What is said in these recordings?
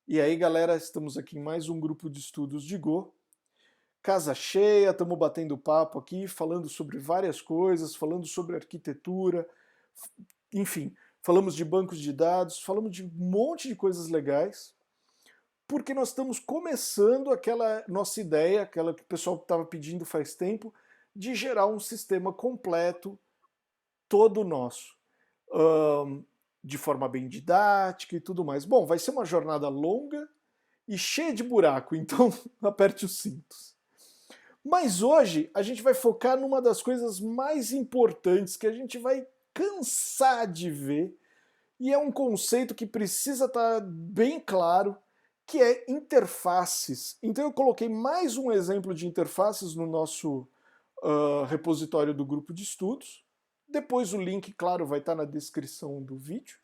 E aí, galera, estamos aqui em mais um grupo de estudos de Go. Casa cheia, estamos batendo papo aqui, falando sobre várias coisas, falando sobre arquitetura, enfim, falamos de bancos de dados, falamos de um monte de coisas legais, porque nós estamos começando aquela nossa ideia, aquela que o pessoal estava pedindo faz tempo, de gerar um sistema completo, todo nosso. De forma bem didática e tudo mais. Bom, vai ser uma jornada longa e cheia de buraco, então aperte os cintos. Mas hoje a gente vai focar numa das coisas mais importantes que a gente vai cansar de ver, e é um conceito que precisa estar bem claro, que é interfaces. Então eu coloquei mais um exemplo de interfaces no nosso repositório do grupo de estudos. Depois o link, claro, vai estar na descrição do vídeo.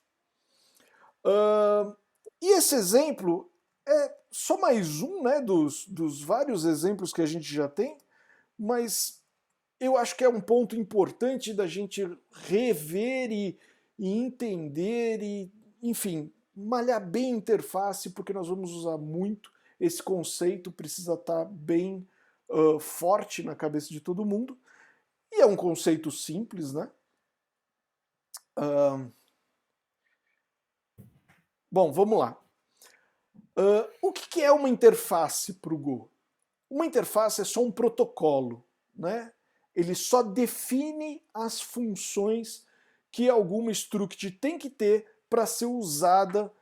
E esse exemplo é só mais um, né, dos vários exemplos que a gente já tem, mas eu acho que é um ponto importante da gente rever e entender e, enfim, malhar bem a interface, porque nós vamos usar muito. Esse conceito precisa estar bem forte na cabeça de todo mundo. E é um conceito simples, né? Bom, vamos lá. O que é uma interface para o Go? Uma interface é só um protocolo, né? Ele só define as funções que alguma struct tem que ter para ser usada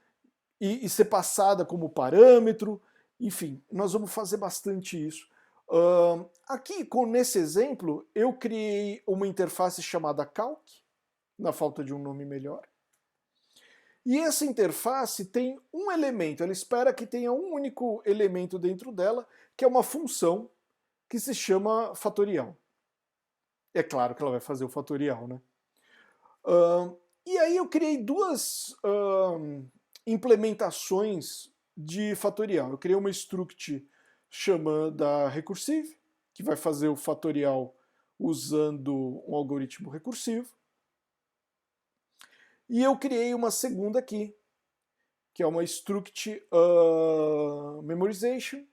e ser passada como parâmetro. Enfim, nós vamos fazer bastante isso. Aqui, nesse exemplo, eu criei uma interface chamada calc, na falta de um nome melhor. E essa interface tem um elemento, ela espera que tenha um único elemento dentro dela, que é uma função que se chama fatorial. É claro que ela vai fazer o fatorial, né? E aí eu criei duas implementações de fatorial. Eu criei uma struct chamada recursive, que vai fazer o fatorial usando um algoritmo recursivo. E eu criei uma segunda aqui, que é uma struct memorization,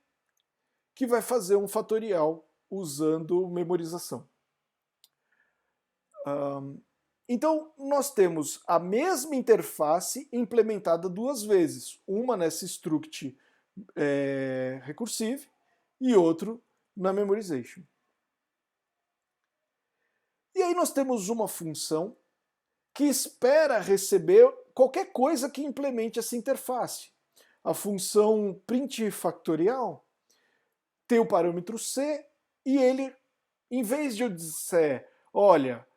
que vai fazer um fatorial usando memorização. Então, nós temos a mesma interface implementada duas vezes, uma nessa struct recursive e outro na memorization. E aí nós temos uma função que espera receber qualquer coisa que implemente essa interface. A função print factorial tem o parâmetro c e ele, em vez de eu dizer, olha,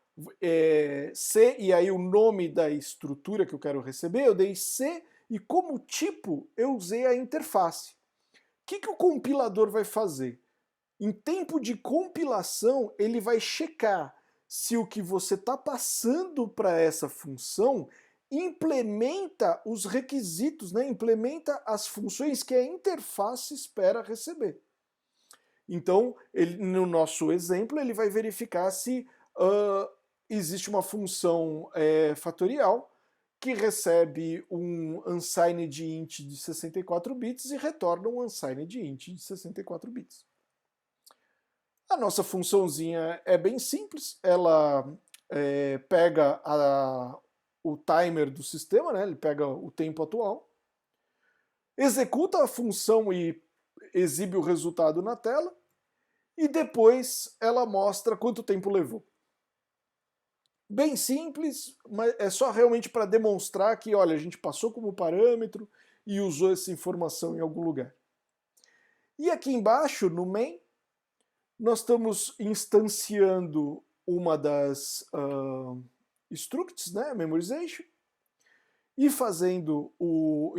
C e aí o nome da estrutura que eu quero receber, eu dei C e como tipo eu usei a interface. O que o compilador vai fazer? Em tempo de compilação, ele vai checar se o que você está passando para essa função implementa os requisitos, né? Implementa as funções que a interface espera receber. Então, no nosso exemplo, ele vai verificar se existe uma função fatorial que recebe um unsigned int de 64 bits e retorna um unsigned int de 64 bits. A nossa funçãozinha é bem simples, ela pega o timer do sistema, né? Ele pega o tempo atual, executa a função e exibe o resultado na tela, e depois ela mostra quanto tempo levou. Bem simples, mas é só realmente para demonstrar que, olha, a gente passou como parâmetro e usou essa informação em algum lugar. E aqui embaixo, no main, nós estamos instanciando uma das structs, né, memorization, e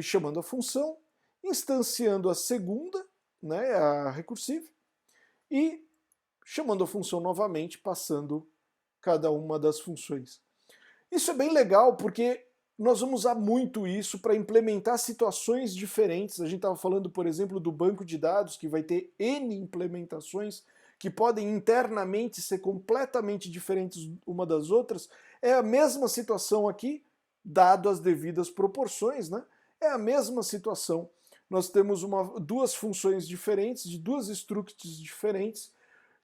chamando a função, instanciando a segunda, né, a recursive, e chamando a função novamente, passando cada uma das funções. Isso é bem legal porque nós vamos usar muito isso para implementar situações diferentes. A gente estava falando, por exemplo, do banco de dados, que vai ter N implementações que podem internamente ser completamente diferentes uma das outras. É a mesma situação aqui, dado as devidas proporções, né? É a mesma situação. nós temos duas funções diferentes, de duas structs diferentes,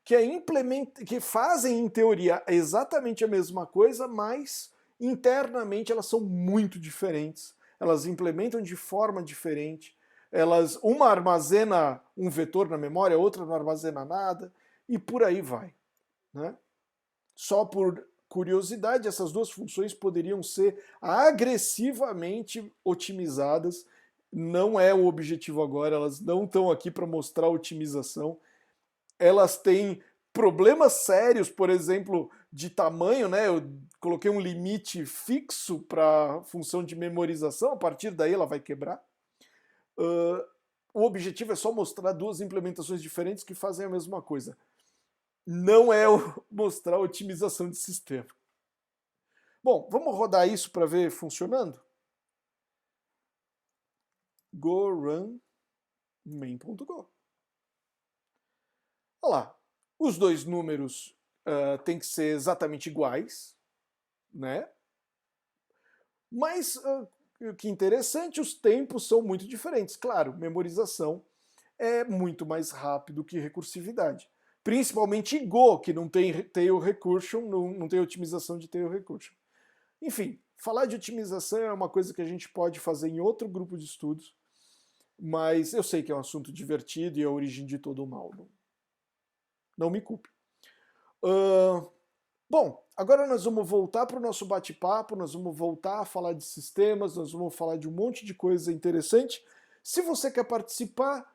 que fazem, em teoria, exatamente a mesma coisa, mas internamente elas são muito diferentes. Elas implementam de forma diferente. Uma armazena um vetor na memória, a outra não armazena nada, e por aí vai, né? Só por curiosidade, essas duas funções poderiam ser agressivamente otimizadas. Não é o objetivo agora, elas não estão aqui para mostrar otimização. Elas têm problemas sérios, por exemplo, de tamanho, né? Eu coloquei um limite fixo para a função de memorização, a partir daí ela vai quebrar. O objetivo é só mostrar duas implementações diferentes que fazem a mesma coisa. Não é mostrar a otimização de sistema. Bom, vamos rodar isso para ver funcionando? Go run main.go. Olha lá, os dois números têm que ser exatamente iguais, né? Mas o que é interessante, os tempos são muito diferentes. Claro, memorização é muito mais rápido que recursividade. Principalmente Go, que não tem tail recursion, não tem otimização de tail recursion. Enfim, falar de otimização é uma coisa que a gente pode fazer em outro grupo de estudos, mas eu sei que é um assunto divertido e é a origem de todo o mal. Não me culpe. Bom, agora nós vamos voltar para o nosso bate-papo, nós vamos voltar a falar de sistemas, nós vamos falar de um monte de coisa interessante. Se você quer participar,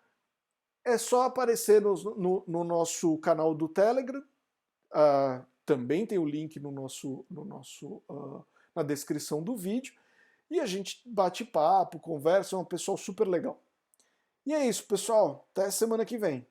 é só aparecer no nosso canal do Telegram. Também tem o link na descrição do vídeo. E a gente bate papo, conversa, é um pessoal super legal. E é isso, pessoal. Até semana que vem.